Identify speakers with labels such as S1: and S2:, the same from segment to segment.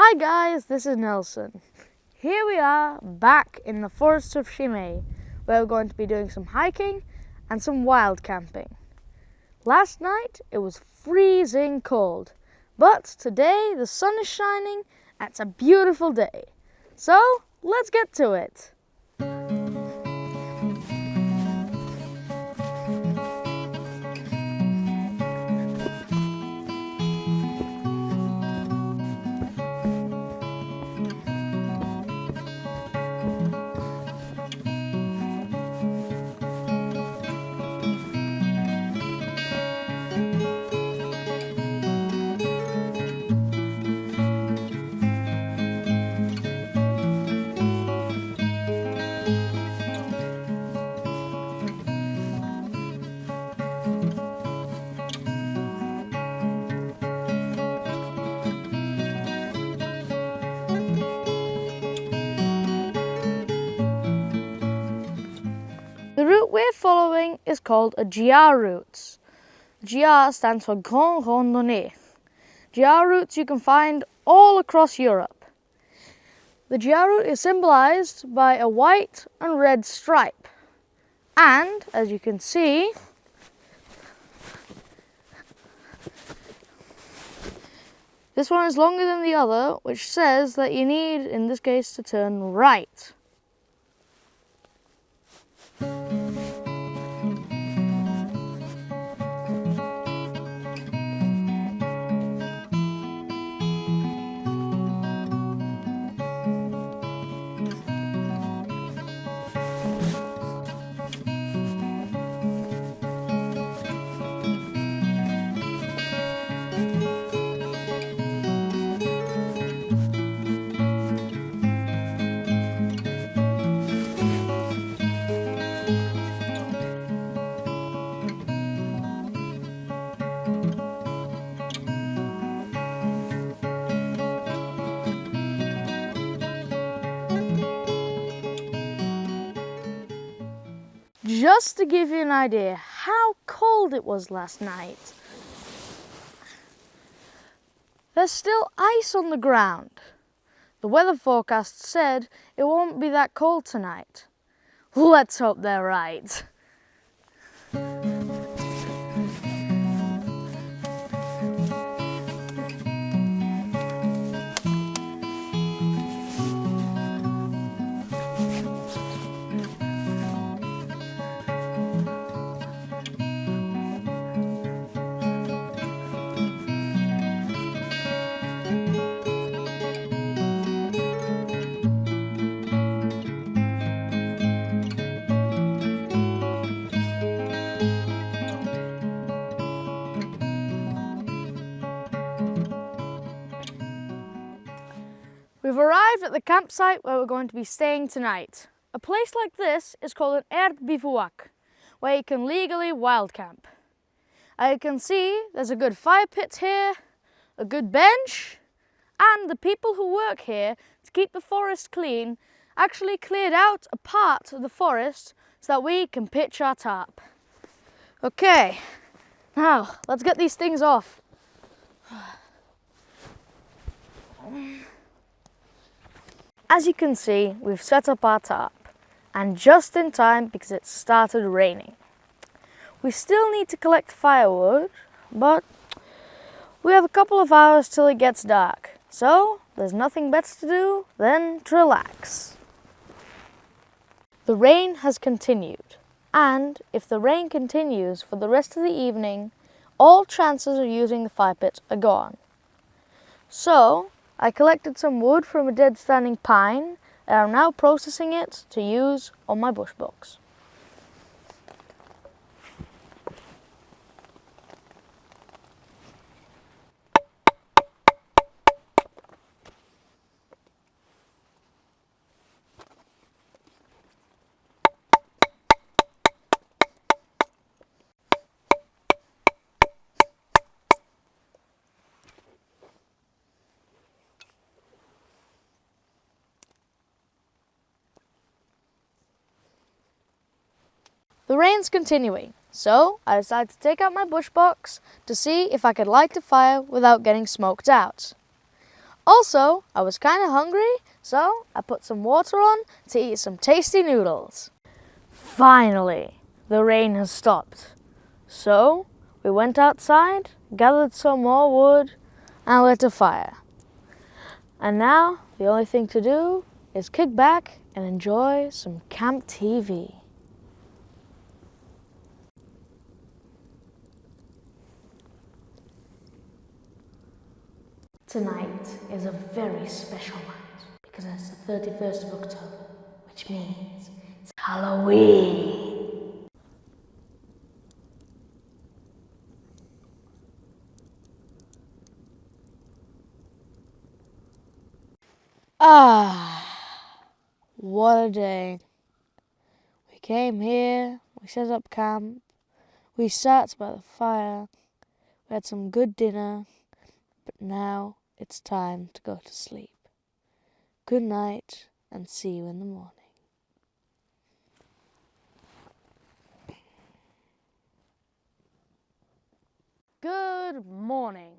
S1: Hi guys, this is Nelson. Here we are back in the Forest of Chimay, where we're going to be doing some hiking and some wild camping. Last night it was freezing cold, but today the sun is shining and it's a beautiful day. So let's get to it. The route we're following is called a GR route. GR stands for Grand Randonnée. GR routes you can find all across Europe. The GR route is symbolized by a white and red stripe. And, as you can see, this one is longer than the other, which says that you need, in this case, to turn right. Just to give you an idea how cold it was last night, there's still ice on the ground. The weather forecast said it won't be that cold tonight. Let's hope they're right. We've arrived at the campsite where we're going to be staying tonight. A place like this is called an bivouac, where you can legally wild camp. As you can see, there's a good fire pit here, a good bench, and the people who work here to keep the forest clean actually cleared out a part of the forest so that we can pitch our tarp. Okay, now let's get these things off. As you can see, we've set up our tarp, and just in time because it started raining. We still need to collect firewood, but we have a couple of hours till it gets dark, so there's nothing better to do than to relax. The rain has continued, and if the rain continues for the rest of the evening, all chances of using the fire pit are gone. So, I collected some wood from a dead standing pine and I'm now processing it to use on my bush box. The rain's continuing, so I decided to take out my bush box to see if I could light a fire without getting smoked out. Also, I was kind of hungry, so I put some water on to eat some tasty noodles. Finally, the rain has stopped. So, we went outside, gathered some more wood, and lit a fire. And now, the only thing to do is kick back and enjoy some camp TV. Tonight is a very special night because it's the 31st of October, which means it's Halloween. Ah, what a day. We came here, we set up camp, we sat by the fire, we had some good dinner, but now it's time to go to sleep. Good night, and see you in the morning. Good morning.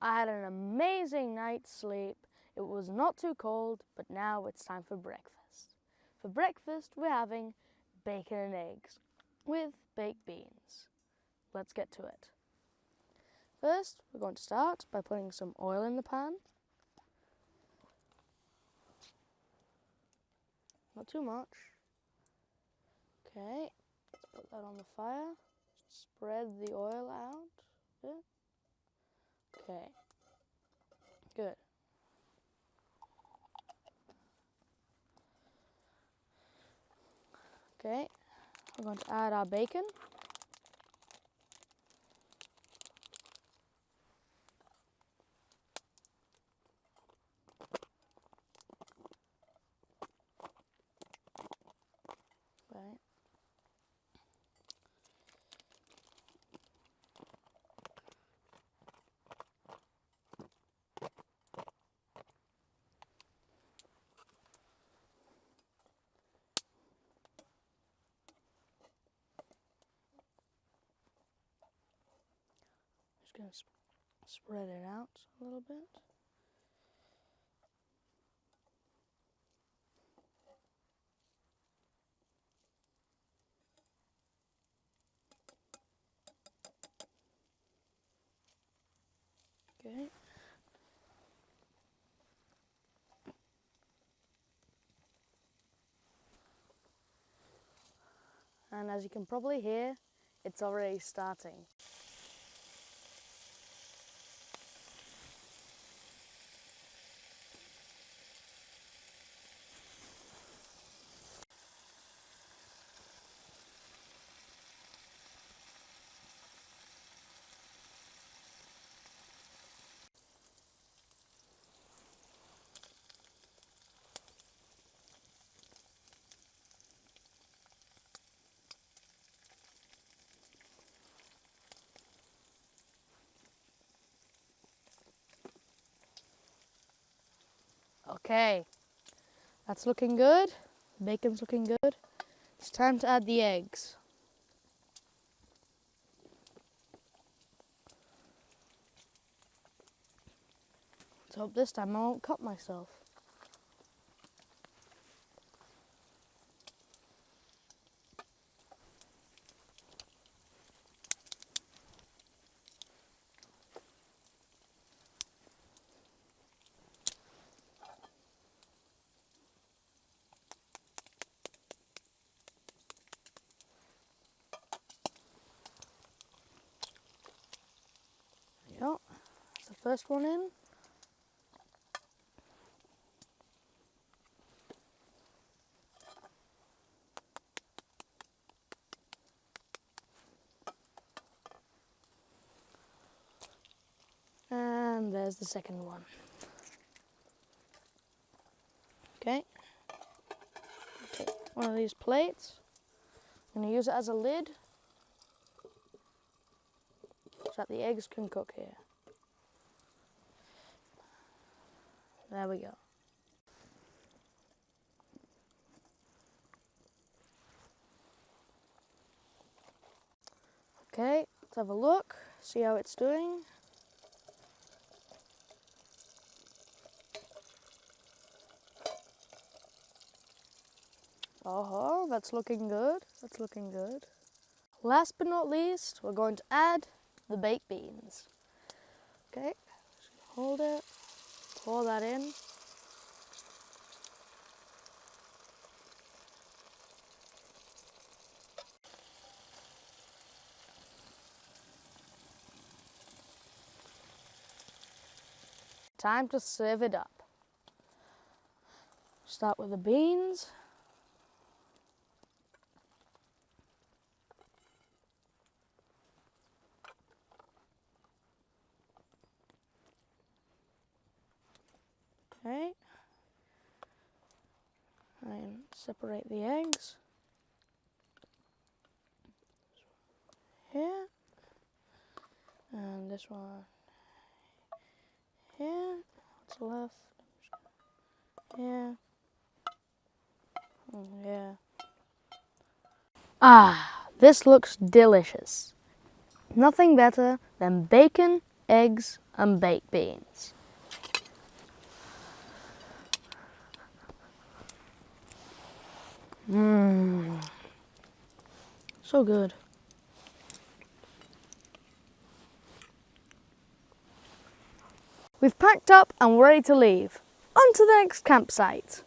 S1: I had an amazing night's sleep. It was not too cold, but now it's time for breakfast. For breakfast, we're having bacon and eggs with baked beans. Let's get to it. First, we're going to start by putting some oil in the pan. Not too much. Okay, let's put that on the fire. Spread the oil out. Good. Okay, good. Okay, we're going to add our bacon. Right. Just going to spread it out a little bit. Okay. And as you can probably hear, it's already starting. Okay, that's looking good. Bacon's looking good. It's time to add the eggs. Let's hope this time I won't cut myself. Yep, that's the first one in. And there's the second one. Okay, take one of these plates. I'm going to use it as a lid so that the eggs can cook here. There we go. Okay, let's have a look, see how it's doing. Oh, that's looking good. That's looking good. Last but not least, we're going to add the baked beans. Okay, just hold it, pour that in. Time to serve it up. Start with the beans. Okay. And separate the eggs. Here. And this one here. What's left? Here. And here. Ah, this looks delicious. Nothing better than bacon, eggs, and baked beans. Mmm. So good. We've packed up and we're ready to leave. On to the next campsite.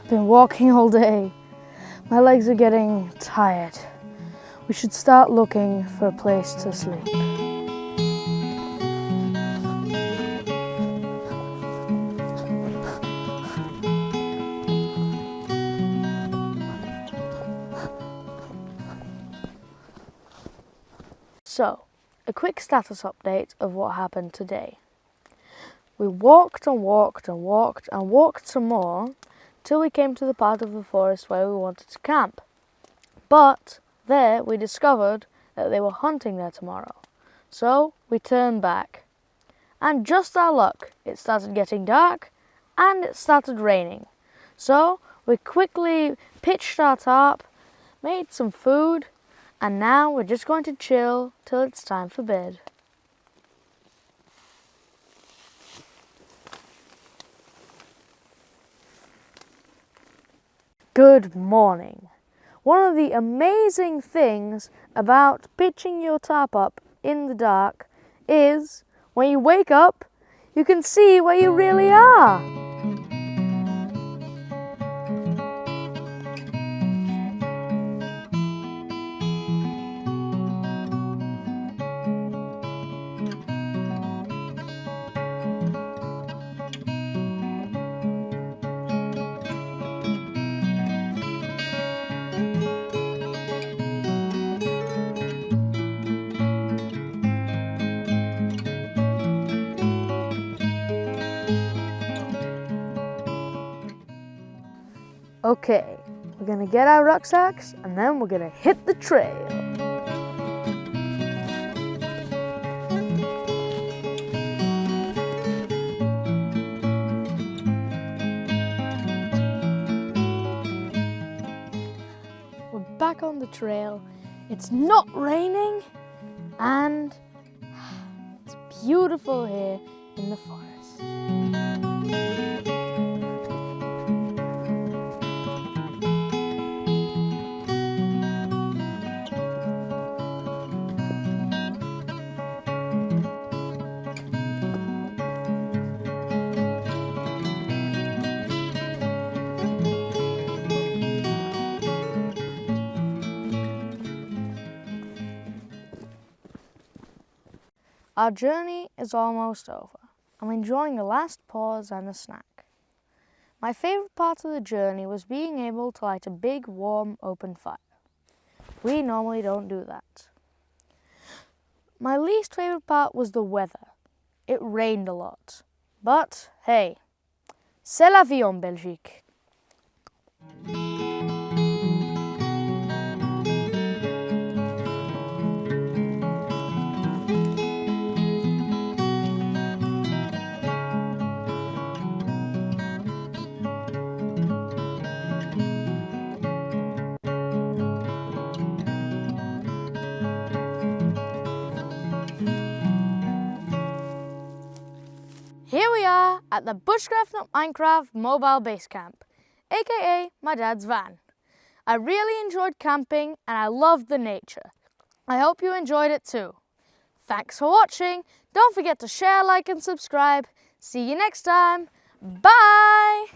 S1: I've been walking all day. My legs are getting tired. We should start looking for a place to sleep. So, a quick status update of what happened today. We walked and walked and walked and walked some more till we came to the part of the forest where we wanted to camp. But there we discovered that they were hunting there tomorrow. So we turned back. And just our luck, it started getting dark and it started raining. So we quickly pitched our tarp, made some food, and now we're just going to chill till it's time for bed. Good morning. One of the amazing things about pitching your tarp up in the dark is when you wake up, you can see where you really are. Okay, we're gonna get our rucksacks and then we're gonna hit the trail. We're back on the trail. It's not raining and it's beautiful here in the forest. Our journey is almost over. I'm enjoying a last pause and a snack. My favourite part of the journey was being able to light a big, warm, open fire. We normally don't do that. My least favourite part was the weather. It rained a lot. But hey, c'est la vie en Belgique. Here we are at the Bushcraft Not Minecraft mobile base camp, aka my dad's van. I really enjoyed camping and I loved the nature. I hope you enjoyed it too. Thanks for watching. Don't forget to share, like and subscribe. See you next time. Bye!